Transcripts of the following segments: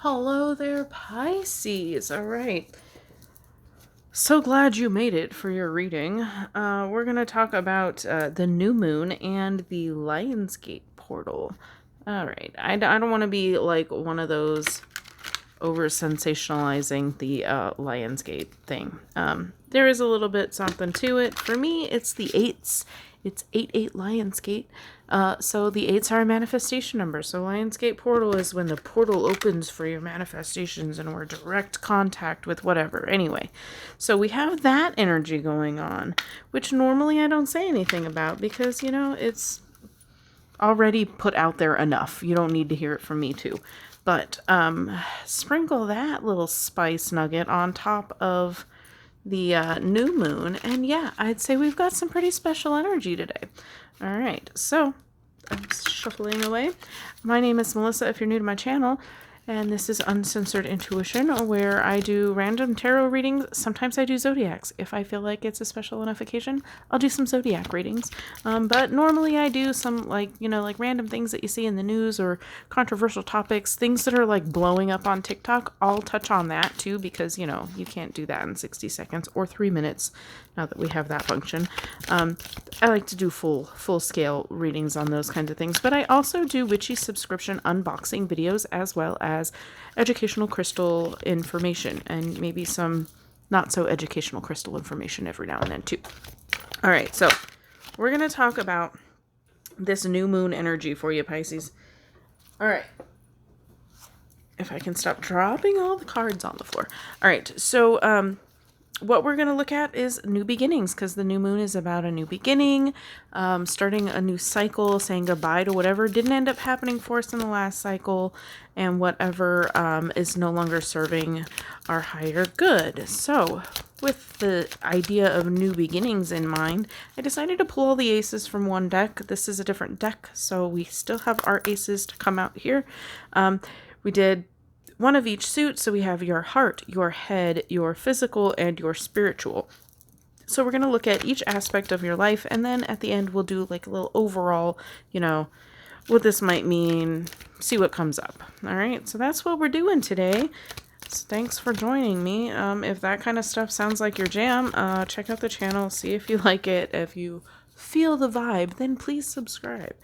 Hello there, Pisces. All right. So glad you made it for your reading. We're going to talk about the new moon and the Lionsgate portal. All right. I don't want to be like one of those over sensationalizing the Lionsgate thing. There is a little bit something to it. For me, it's the eights. It's 8 Lionsgate. So the eights are a manifestation number. So Lionsgate portal is when the portal opens for your manifestations and we're direct contact with whatever. Anyway, so we have that energy going on, which normally I don't say anything about because, it's already put out there enough. You don't need to hear it from me too. But sprinkle that little spice nugget on top of the new moon, and yeah, I'd say we've got some pretty special energy today. All right, so I'm shuffling away. My name is Melissa, if you're new to my channel, and this is Uncensored Intuition, where I do random tarot readings. Sometimes I do zodiacs. If I feel like it's a special enough occasion, I'll do some zodiac readings. But normally I do some like random things that you see in the news or controversial topics, things that are like blowing up on TikTok. I'll touch on that too because, you can't do that in 60 seconds or 3 minutes now that we have that function. I like to do full scale readings on those kinds of things, but I also do witchy subscription unboxing videos as well as educational crystal information and maybe some not so educational crystal information every now and then too. All right, so we're going to talk about this new moon energy for you, Pisces. All right. If I can stop dropping all the cards on the floor. All right, so what we're going to look at is new beginnings, because the new moon is about a new beginning, starting a new cycle, saying goodbye to whatever didn't end up happening for us in the last cycle, and whatever is no longer serving our higher good. So with the idea of new beginnings in mind, I decided to pull all the aces from one deck. This is a different deck, so we still have our aces to come out here. We did one of each suit, so we have your heart, your head, your physical, and your spiritual. So we're going to look at each aspect of your life, and then at the end we'll do like a little overall, what this might mean, see what comes up. All right, so that's what we're doing today. So thanks for joining me. If that kind of stuff sounds like your jam, check out the channel, see if you like it. If you feel the vibe, then please subscribe.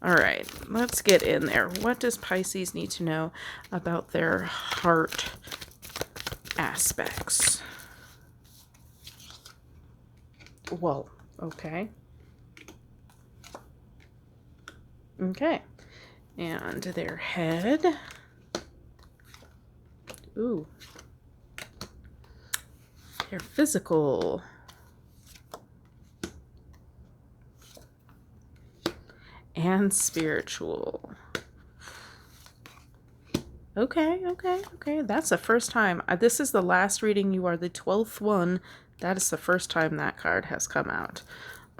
All right, let's get in there. What does Pisces need to know about their heart aspects? Well, okay. Okay. And their head. Ooh. Their physical. And spiritual. Okay. That's the first time. This is the last reading. You are the 12th one. That is the first time that card has come out.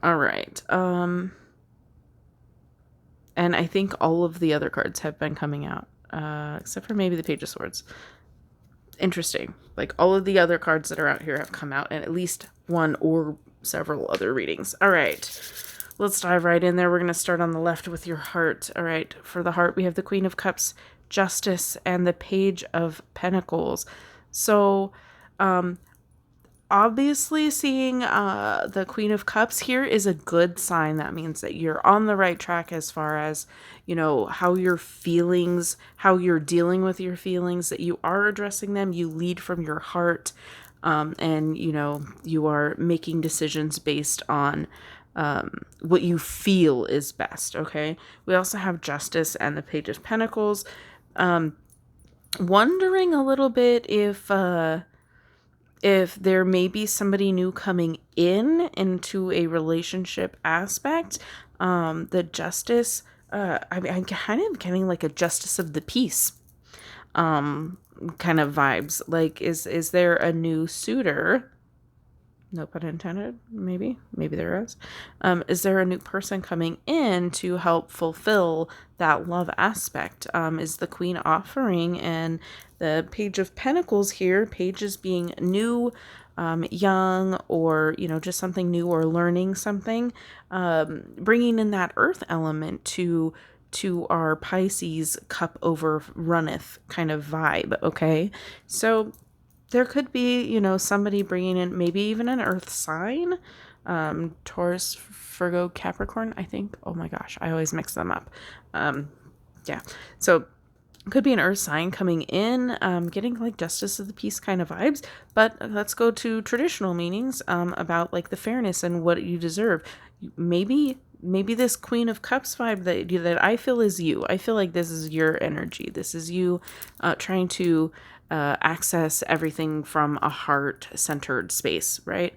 All right. And I think all of the other cards have been coming out, except for maybe the Page of Swords. Interesting. Like all of the other cards that are out here have come out in at least one or several other readings. All right. Let's dive right in there. We're going to start on the left with your heart. All right. For the heart, we have the Queen of Cups, Justice, and the Page of Pentacles. So, obviously seeing the Queen of Cups here is a good sign. That means that you're on the right track as far as, how your feelings, how you're dealing with your feelings, that you are addressing them. You lead from your heart, and, you are making decisions based on what you feel is best. Okay. We also have Justice and the Page of Pentacles. Wondering a little bit if there may be somebody new coming into a relationship aspect. The Justice, I'm kind of getting like a Justice of the Peace kind of vibes. Like, is there a new suitor? No pun intended, maybe there is. Is there a new person coming in to help fulfill that love aspect? Is the Queen offering? And the Page of Pentacles here, pages being new, young, or, just something new or learning something, bringing in that earth element to to our Pisces cup over runneth kind of vibe, okay? So there could be, somebody bringing in maybe even an earth sign, Taurus, Virgo, Capricorn, I think. Oh my gosh, I always mix them up. Yeah. So could be an earth sign coming in, getting like justice of the peace kind of vibes. But let's go to traditional meanings, about like the fairness and what you deserve. Maybe this Queen of Cups vibe that I feel is you. I feel like this is your energy. This is you trying to access everything from a heart-centered space, right?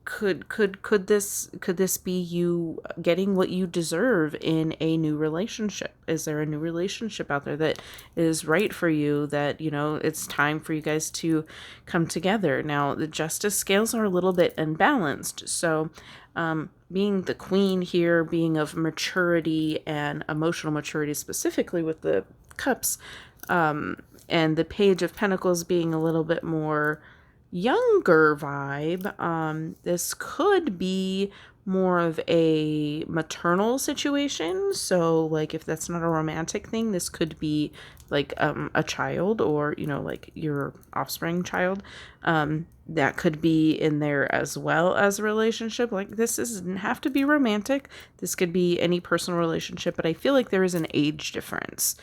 Could this be you getting what you deserve in a new relationship? Is there a new relationship out there that is right for you, that it's time for you guys to come together? Now the justice scales are a little bit unbalanced, so being the queen here, being of maturity and emotional maturity, specifically with the cups, and the page of pentacles being a little bit more younger vibe, this could be more of a maternal situation. So like if that's not a romantic thing, this could be like a child, or like your offspring child, that could be in there as well as a relationship. Like this doesn't have to be romantic, this could be any personal relationship, but I feel like there is an age difference.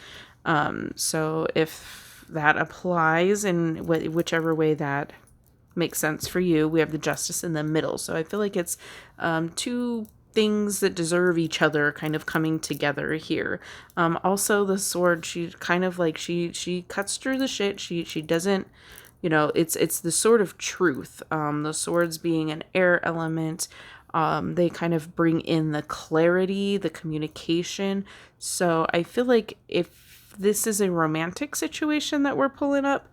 So if that applies in whichever way that makes sense for you, we have the justice in the middle. So I feel like it's two things that deserve each other kind of coming together here. Also the sword, she kind of like she cuts through the shit. She doesn't, it's the sword of truth. The swords being an air element, they kind of bring in the clarity, the communication. So I feel like if this is a romantic situation that we're pulling up,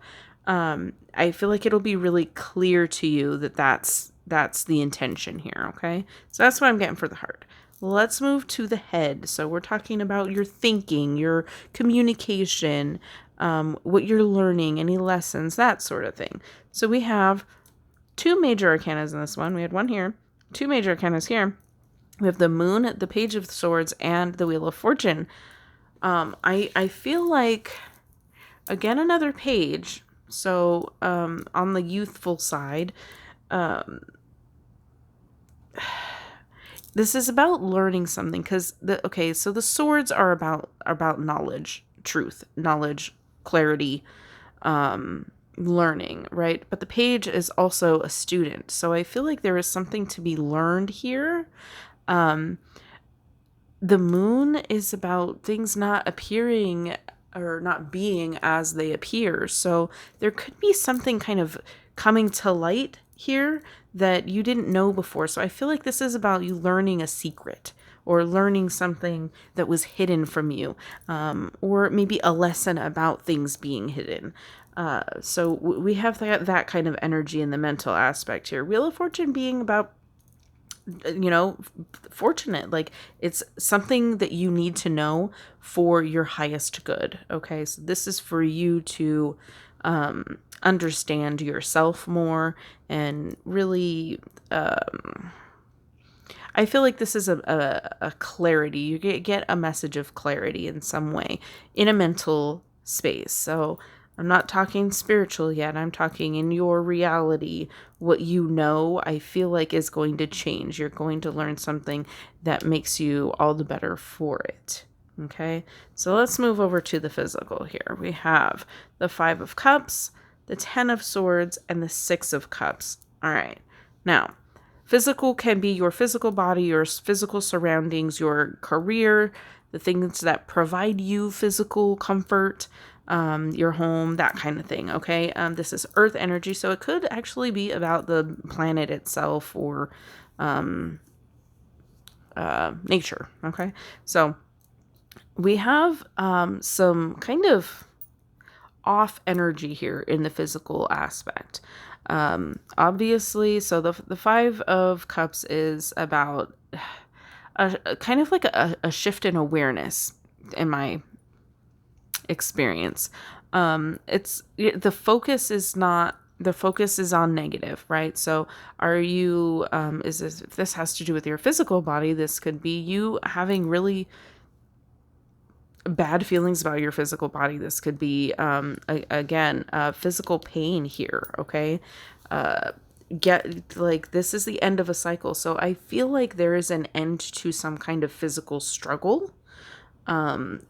I feel like it'll be really clear to you that that's the intention here, okay? So that's what I'm getting for the heart. Let's move to the head. So we're talking about your thinking, your communication, what you're learning, any lessons, that sort of thing. So we have two major arcanas in this one. We had one here, two major arcanas here. We have the moon, the page of swords, and the wheel of fortune. I feel like, again, another page. So on the youthful side, this is about learning something, because so the swords are about knowledge, truth, knowledge, clarity, learning, right? But the page is also a student, so I feel like there is something to be learned here. The moon is about things not appearing or not being as they appear. So there could be something kind of coming to light here that you didn't know before. So I feel like this is about you learning a secret, or learning something that was hidden from you, or maybe a lesson about things being hidden. So we have that kind of energy in the mental aspect here. Wheel of Fortune being about, fortunate, like it's something that you need to know for your highest good. Okay, so this is for you to understand yourself more, and really I feel like this is a clarity. You get a message of clarity in some way in a mental space. So I'm not talking spiritual yet. I'm talking in your reality. What you know, I feel like is going to change. You're going to learn something that makes you all the better for it. Okay, so let's move over to the physical here. We have the 5 of Cups, the 10 of Swords, and the 6 of Cups. All right, now physical can be your physical body, your physical surroundings, your career, the things that provide you physical comfort, your home, that kind of thing. Okay, this is earth energy, so it could actually be about the planet itself, or nature. Okay, so we have some kind of off energy here in the physical aspect. Obviously, so the 5 of Cups is about a kind of like a shift in awareness, in my experience. It's the focus is not the focus is on negative, right? So are you if this has to do with your physical body, this could be you having really bad feelings about your physical body. This could be, again, physical pain here, okay? Get like this is the end of a cycle. So I feel like there is an end to some kind of physical struggle.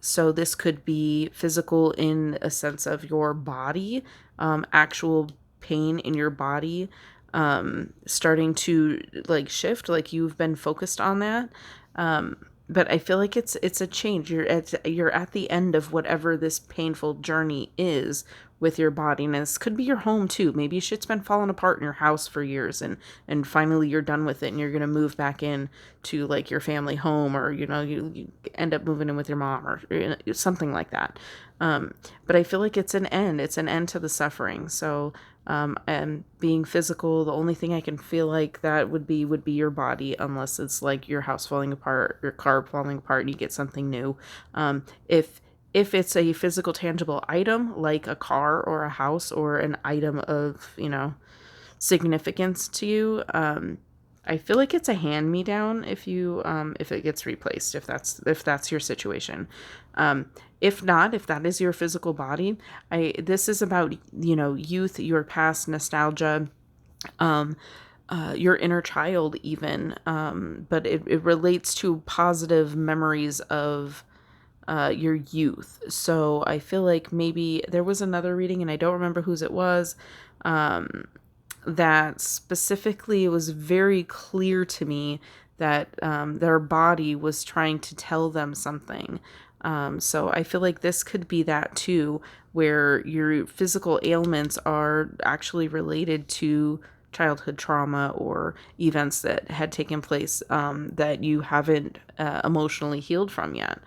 So this could be physical in a sense of your body, actual pain in your body, starting to like shift, like you've been focused on that. But I feel like it's a change. You're at the end of whatever this painful journey is with your body. And this could be your home too. Maybe shit's been falling apart in your house for years, and finally you're done with it and you're gonna move back in to like your family home, or you end up moving in with your mom, or something like that. But I feel like it's an end. It's an end to the suffering. So and being physical, the only thing I can feel like that would be your body, unless it's like your house falling apart, your car falling apart, and you get something new. If it's a physical, tangible item like a car or a house or an item of significance to you, I feel like it's a hand me down if it gets replaced, if that's your situation. If not, if that is your physical body, this is about youth, your past, nostalgia, your inner child even, but it relates to positive memories of your youth. So I feel like maybe there was another reading, and I don't remember whose it was, that specifically it was very clear to me that their body was trying to tell them something. So I feel like this could be that too, where your physical ailments are actually related to childhood trauma or events that had taken place that you haven't emotionally healed from yet.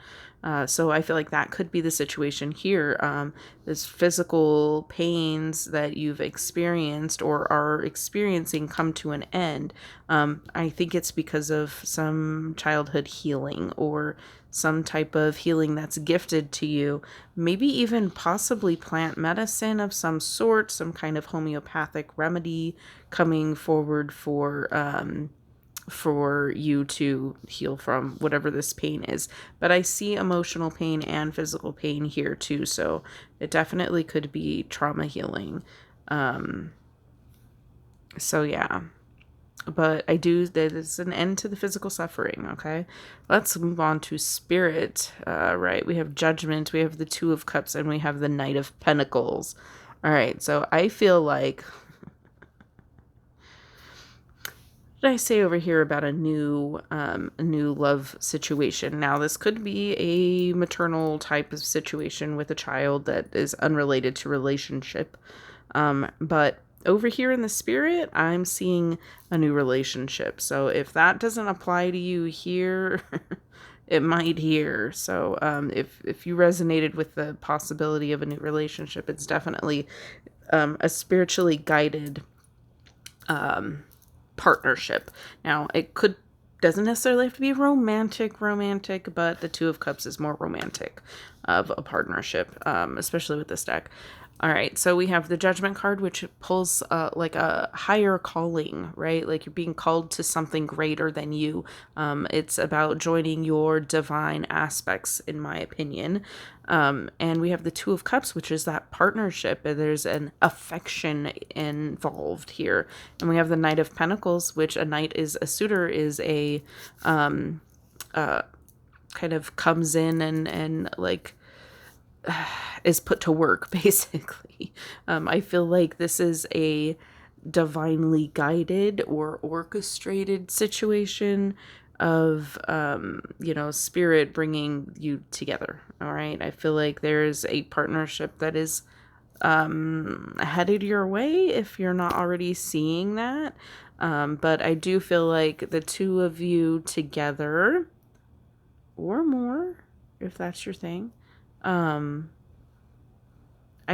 So I feel like that could be the situation here. This physical pains that you've experienced or are experiencing come to an end. I think it's because of some childhood healing or some type of healing that's gifted to you. Maybe even possibly plant medicine of some sort, some kind of homeopathic remedy coming forward for you to heal from whatever this pain is. But I see emotional pain and physical pain here too, so it definitely could be trauma healing. So yeah. But there's an end to the physical suffering, okay? Let's move on to spirit. Right, we have judgment, we have the Two of Cups, and we have the Knight of Pentacles. All right, so I feel like did I say over here about a new love situation? Now, this could be a maternal type of situation with a child that is unrelated to relationship. But over here in the spirit, I'm seeing a new relationship. So if that doesn't apply to you here, it might here. So if you resonated with the possibility of a new relationship, it's definitely a spiritually guided partnership. Now, doesn't necessarily have to be romantic, but the Two of Cups is more romantic of a partnership, especially with this deck. All right, so we have the Judgment card, which pulls like a higher calling, right? Like you're being called to something greater than you. It's about joining your divine aspects, in my opinion. And we have the Two of Cups, which is that partnership. There's an affection involved here. And we have the Knight of Pentacles, which a suitor is a kind of comes in and like is put to work, basically. I feel like this is a divinely guided or orchestrated situation of spirit bringing you together. All right, I feel like there's a partnership that is headed your way if you're not already seeing that. But I do feel like the two of you together or more, if that's your thing, I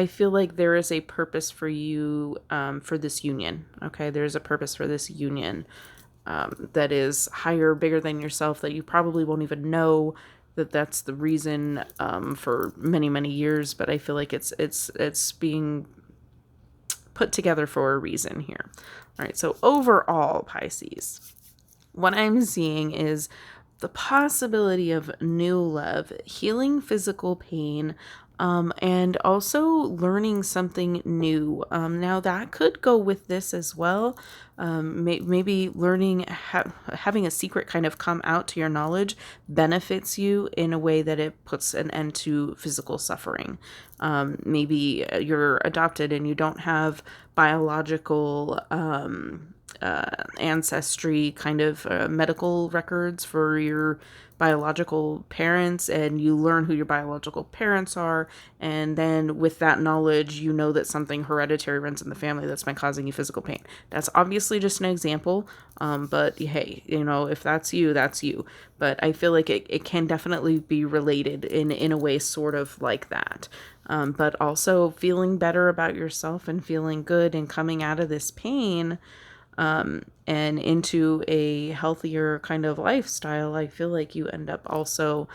feel like there is a purpose for you, for this union. Okay, there's a purpose for this union that is higher, bigger than yourself, that you probably won't even know that that's the reason for many, many years. But I feel like it's being put together for a reason here. All right, so overall, Pisces, what I'm seeing is the possibility of new love, healing physical pain, and also learning something new. Now, that could go with this as well. Maybe learning, having a secret kind of come out to your knowledge benefits you in a way that it puts an end to physical suffering. Maybe you're adopted and you don't have biological ancestry kind of medical records for your biological parents, and you learn who your biological parents are, and then with that knowledge you know that something hereditary runs in the family that's been causing you physical pain. That's obviously just an example, but hey, if that's you, that's you. But I feel like it can definitely be related in a way sort of like that. But also feeling better about yourself and feeling good and coming out of this pain and into a healthier kind of lifestyle. I feel like you end up also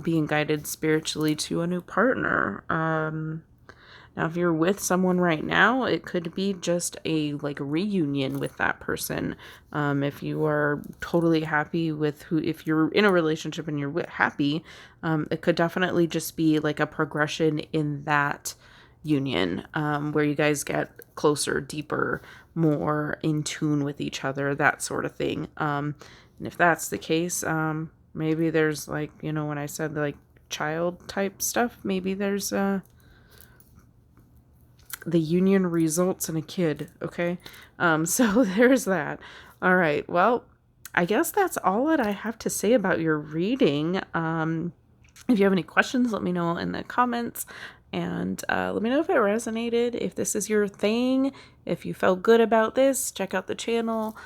being guided spiritually to a new partner. Now, if you're with someone right now, it could be just a reunion with that person. If you are totally happy with if you're in a relationship and you're happy, it could definitely just be like a progression in that union, where you guys get closer, deeper, more in tune with each other, that sort of thing. And if that's the case, maybe there's when I said child type stuff, maybe there's the union results in a kid. Okay. So there's that. All right. Well, I guess that's all that I have to say about your reading. If you have any questions, let me know in the comments, and let me know if it resonated, if this is your thing, if you felt good about this. Check out the channel,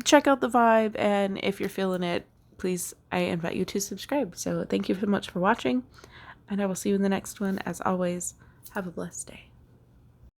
check out the vibe, and if you're feeling it, please, I invite you to subscribe. So thank you so much for watching, and I will see you in the next one. As always, have a blessed day.